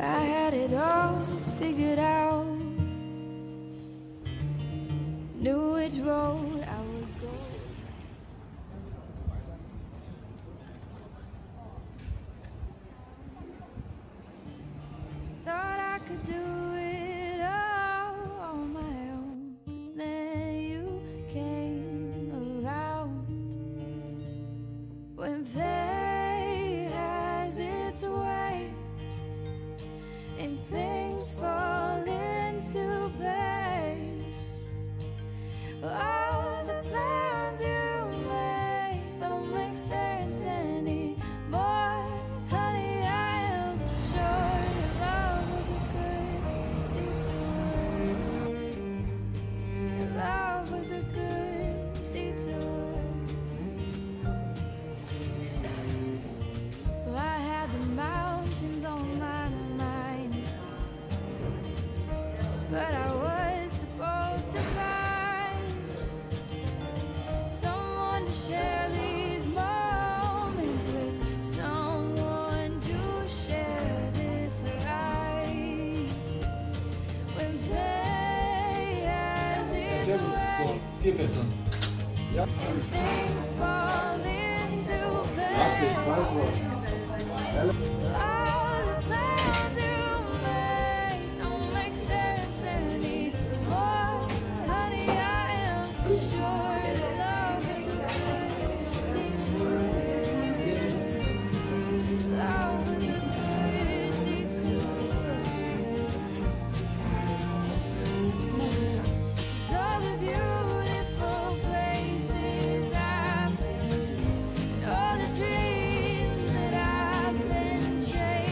I had it all figured out, knew which road I would go. Thought I could do it all on my own, but then you came around. When fate has its way and things fall into place, all the plans you made don't make sense anymore. Honey, I am sure your love was a good detour. Your love was a good detour. Well, I had the mountains on my mind, but I was supposed to find someone to share these moments with, someone to share this ride. When fate has its way and things fall into place, all the plans you made don't make sense anymore. Honey, I am sure that love is a good detour. Love is a good detour. 'Cause all the beautiful places I've been, and all the dreams that I've been chasing,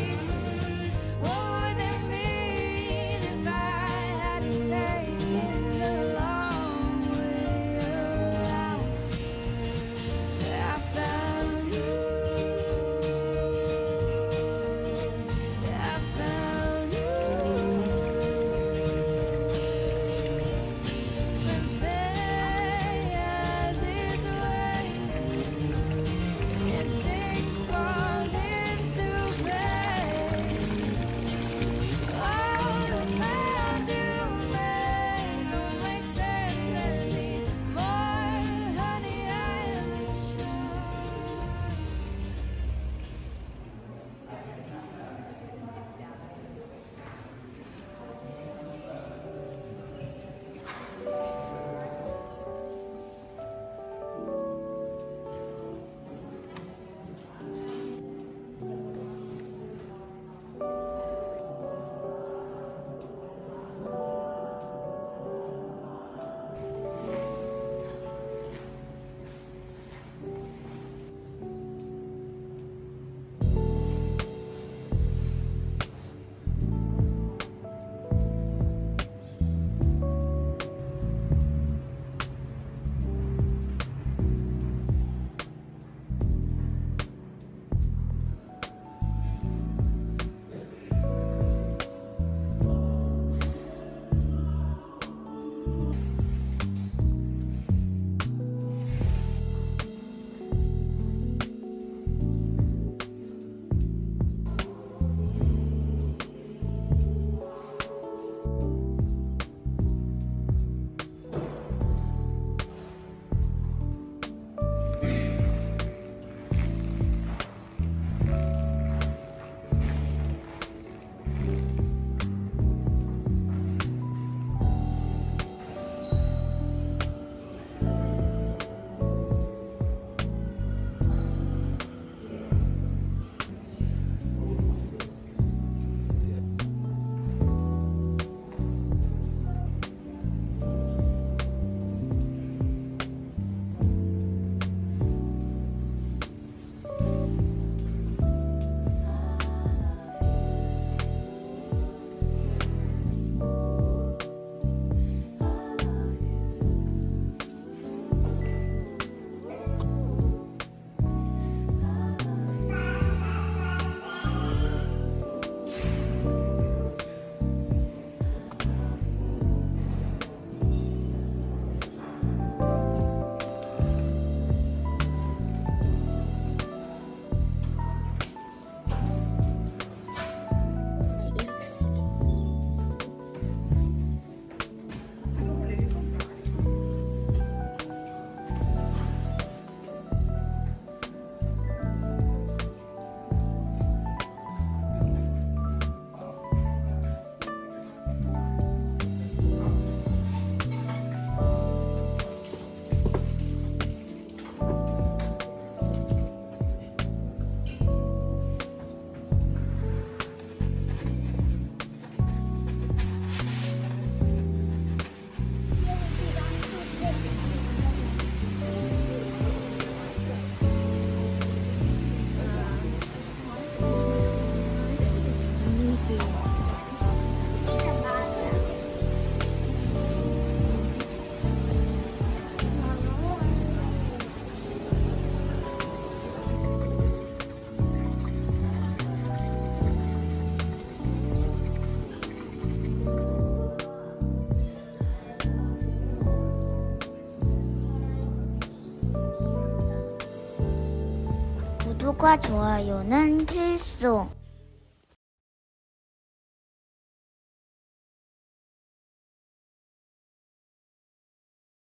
구독과 좋아요는 필수.